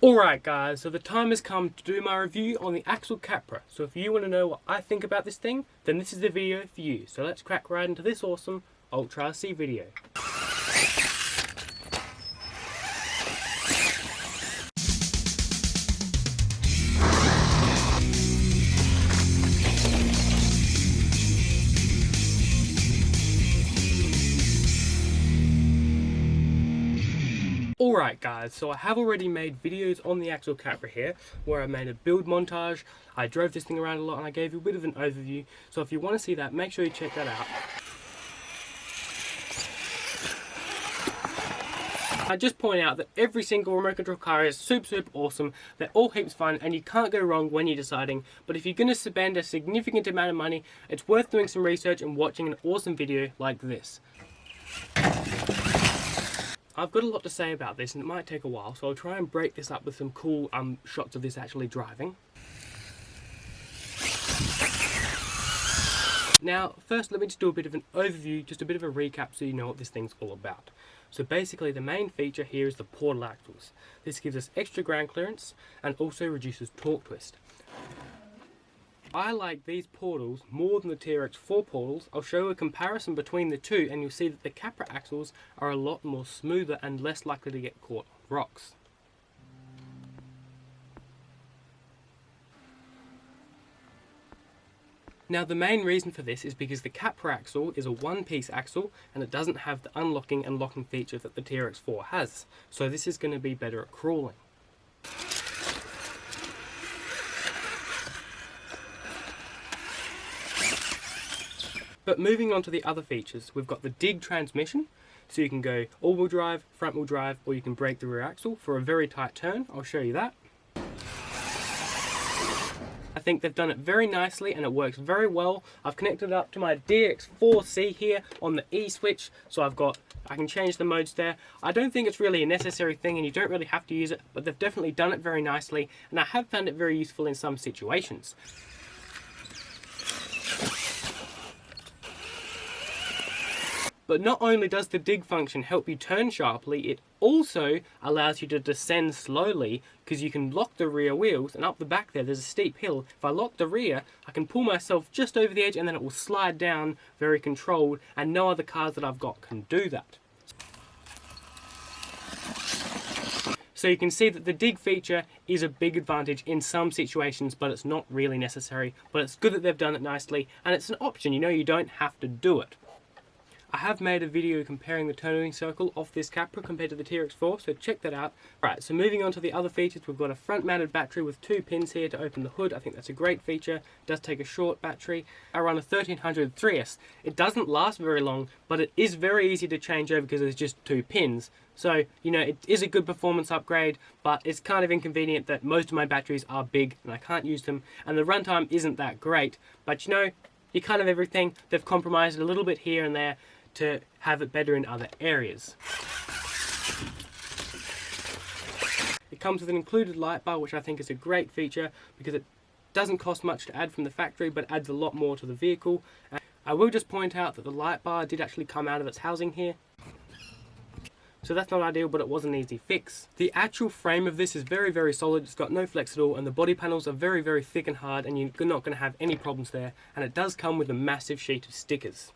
Alright guys, so the time has come to do my review on the Axial Capra. So if you want to know what I think about this thing, then this is the video for you. So let's crack right into this awesome Ultra RC video. Alright guys, so I have already made videos on the Axial Capra here, where I made a build montage, I drove this thing around a lot and I gave you a bit of an overview, so if you want to see that, make sure you check that out. I just point out that every single remote control car is super awesome, they're all heaps fun and you can't go wrong when you're deciding, but if you're going to spend a significant amount of money, it's worth doing some research and watching an awesome video like this. I've got a lot to say about this and it might take a while, so I'll try and break this up with some cool shots of this actually driving. Now, first let me just do a bit of an overview, just a bit of a recap so you know what this thing's all about. So basically the main feature here is the portal axles. This gives us extra ground clearance and also reduces torque twist. I like these portals more than the TRX4 portals. I'll show a comparison between the two and you'll see that the Capra axles are a lot more smoother and less likely to get caught on rocks. Now the main reason for this is because the Capra axle is a one-piece axle and it doesn't have the unlocking and locking feature that the TRX4 has. So this is going to be better at crawling. But moving on to the other features, we've got the dig transmission, so you can go all-wheel drive, front-wheel drive, or you can brake the rear axle for a very tight turn. I'll show you that. I think they've done it very nicely and it works very well. I've connected it up to my DX4C here on the E switch, so I can change the modes there. I don't think it's really a necessary thing and you don't really have to use it, but they've definitely done it very nicely and I have found it very useful in some situations. But not only does the dig function help you turn sharply, it also allows you to descend slowly because you can lock the rear wheels, and up the back there's a steep hill. If I lock the rear, I can pull myself just over the edge and then it will slide down very controlled, and no other cars that I've got can do that. So you can see that the dig feature is a big advantage in some situations, but it's not really necessary. But it's good that they've done it nicely, and it's an option, you don't have to do it. I have made a video comparing the turning circle of this Capra compared to the TRX4, so check that out. Right, so moving on to the other features, we've got a front mounted battery with 2 pins here to open the hood. I think that's a great feature. It does take a short battery. I run a 1300 3S. It doesn't last very long, but it is very easy to change over because there's just 2 pins. So, it is a good performance upgrade, but it's kind of inconvenient that most of my batteries are big and I can't use them, and the runtime isn't that great. But you kind of everything, they've compromised a little bit here and there to have it better in other areas. It comes with an included light bar, which I think is a great feature because it doesn't cost much to add from the factory, but adds a lot more to the vehicle. I will just point out that the light bar did actually come out of its housing here. So that's not ideal, but it was an easy fix. The actual frame of this is very solid, it's got no flex at all, and the body panels are very thick and hard, and you're not going to have any problems there. And it does come with a massive sheet of stickers.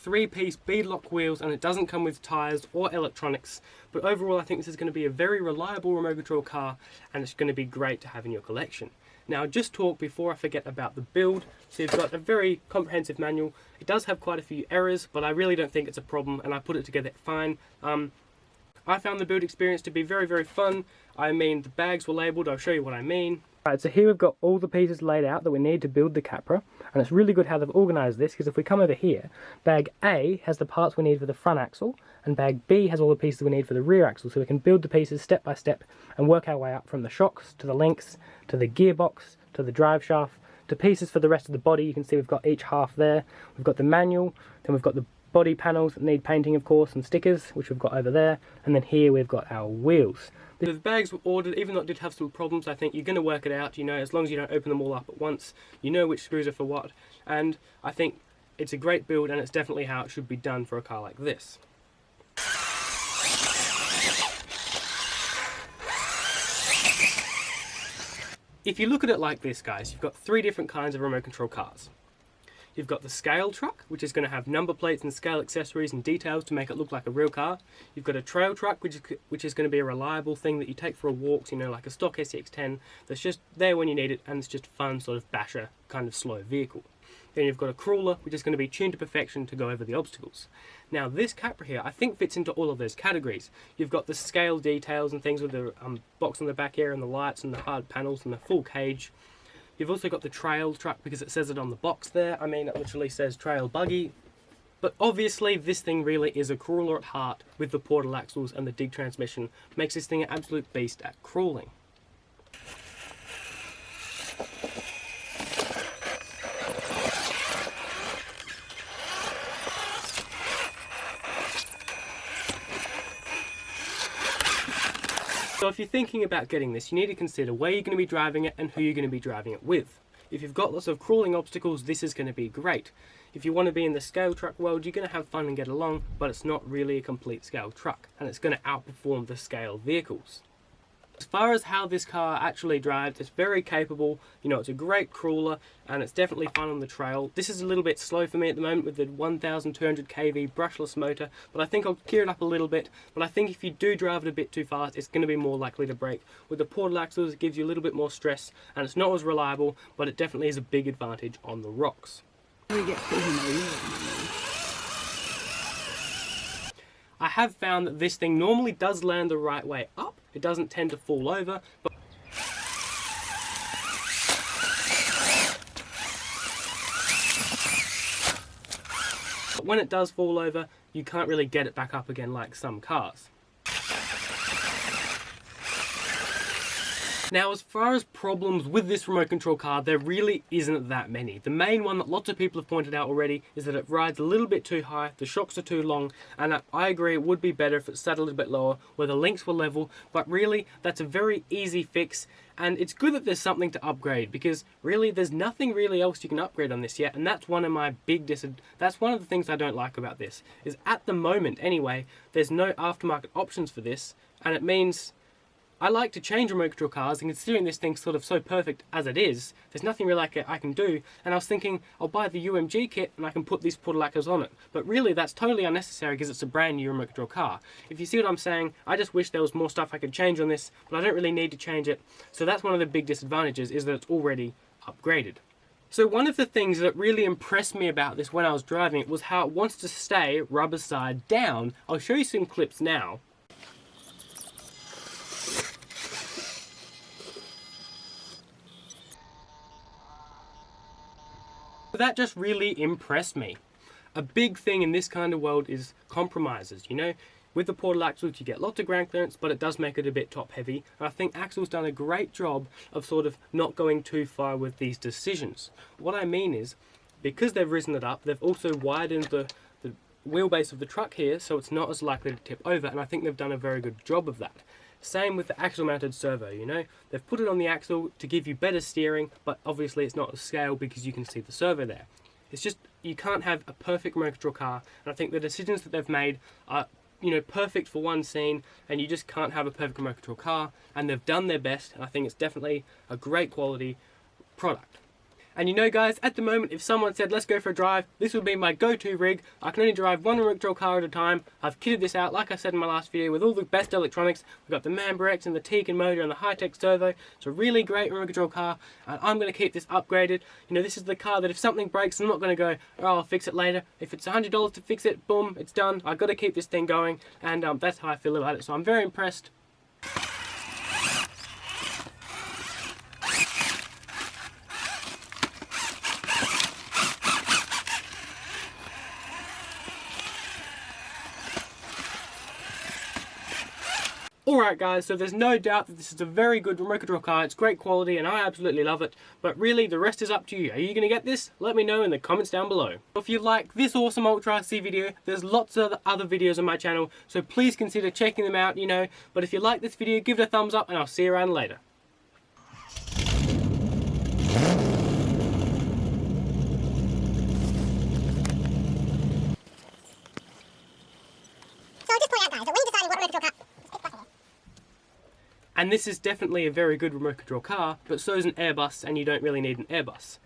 3-piece beadlock wheels, and it doesn't come with tyres or electronics, but overall I think this is going to be a very reliable remote control car and it's going to be great to have in your collection. Now just talk before I forget about the build. So you've got a very comprehensive manual. It does have quite a few errors, but I really don't think it's a problem and I put it together fine. I found the build experience to be very fun. The bags were labelled, I'll show you what I mean. Right, so here we've got all the pieces laid out that we need to build the Capra, and it's really good how they've organised this, because if we come over here, bag A has the parts we need for the front axle, and bag B has all the pieces we need for the rear axle, so we can build the pieces step by step and work our way up from the shocks, to the links, to the gearbox, to the drive shaft, to pieces for the rest of the body. You can see we've got each half there. We've got the manual, then we've got the body panels that need painting of course, and stickers, which we've got over there, and then here we've got our wheels. The bags were ordered, even though it did have some problems. I think you're going to work it out, as long as you don't open them all up at once, you know which screws are for what, and I think it's a great build and it's definitely how it should be done for a car like this. if you look at it like this, guys, you've got three different kinds of remote control cars. You've got the scale truck, which is going to have number plates and scale accessories and details to make it look like a real car. You've got a trail truck, which is going to be a reliable thing that you take for a walk, you know, like a stock SCX-10 that's just there when you need it, and it's just a fun sort of basher kind of slow vehicle. Then you've got a crawler, which is going to be tuned to perfection to go over the obstacles. Now this Capra here, I think, fits into all of those categories. You've got the scale details and things with the box on the back here and the lights and the hard panels and the full cage. You've also got the trail truck because it says it on the box there. I mean, it literally says trail buggy. But obviously this thing really is a crawler at heart with the portal axles and the dig transmission. Makes this thing an absolute beast at crawling. So if you're thinking about getting this, you need to consider where you're going to be driving it and who you're going to be driving it with. If you've got lots of crawling obstacles, this is going to be great. If you want to be in the scale truck world, you're going to have fun and get along, but it's not really a complete scale truck, and it's going to outperform the scale vehicles. As far as how this car actually drives, it's very capable. You know, it's a great crawler and it's definitely fun on the trail. This is a little bit slow for me at the moment with the 1200 kV brushless motor, but I think I'll gear it up a little bit. But I think if you do drive it a bit too fast, it's going to be more likely to break. With the portal axles, it gives you a little bit more stress and it's not as reliable, but it definitely is a big advantage on the rocks. I have found that this thing normally does land the right way up. It doesn't tend to fall over, but when it does fall over, you can't really get it back up again like some cars. Now, as far as problems with this remote control car, there really isn't that many. The main one that lots of people have pointed out already is that it rides a little bit too high, the shocks are too long, and I agree it would be better if it sat a little bit lower, where the links were level, but really, that's a very easy fix, and it's good that there's something to upgrade, because really, there's nothing really else you can upgrade on this yet, and that's one of my that's one of the things I don't like about this, is at the moment, anyway, there's no aftermarket options for this, and it means I like to change remote control cars, and considering this thing's sort of so perfect as it is, there's nothing really I can do, and I was thinking I'll buy the UMG kit and I can put these portal axles on it. But really that's totally unnecessary because it's a brand new remote control car. If you see what I'm saying, I just wish there was more stuff I could change on this, but I don't really need to change it. So that's one of the big disadvantages, is that it's already upgraded. So one of the things that really impressed me about this when I was driving it was how it wants to stay rubber side down. I'll show you some clips now. That just really impressed me. A big thing in this kind of world is compromises, you know. With the portal axles you get lots of ground clearance, but it does make it a bit top heavy. And I think Axel's done a great job of sort of not going too far with these decisions. What I mean is, because they've risen it up, they've also widened the wheelbase of the truck here, so it's not as likely to tip over, and I think they've done a very good job of that. Same with the axle mounted servo, you know, they've put it on the axle to give you better steering, but obviously it's not a scale because you can see the servo there. It's just, you can't have a perfect remote control car, and I think the decisions that they've made are, you know, perfect for one scene, and you just can't have a perfect remote control car, and they've done their best, and I think it's definitely a great quality product. And you know guys, at the moment, if someone said, let's go for a drive, this would be my go-to rig. I can only drive one remote control car at a time. I've kitted this out, like I said in my last video, with all the best electronics. We've got the Mambarex and the Tegan motor and the high-tech servo. It's a really great remote control car, and I'm going to keep this upgraded. You know, this is the car that if something breaks, I'm not going to go, oh, I'll fix it later. If it's $100 to fix it, boom, it's done. I've got to keep this thing going, and that's how I feel about it. So I'm very impressed. Alright guys, so there's no doubt that this is a very good remote control car. It's great quality and I absolutely love it. But really, the rest is up to you. Are you going to get this? Let me know in the comments down below. If you like this awesome Ultra RC video, there's lots of other videos on my channel, so please consider checking them out, you know. But if you like this video, give it a thumbs up and I'll see you around later. And this is definitely a very good remote control car, but so is an Airbus, and you don't really need an Airbus.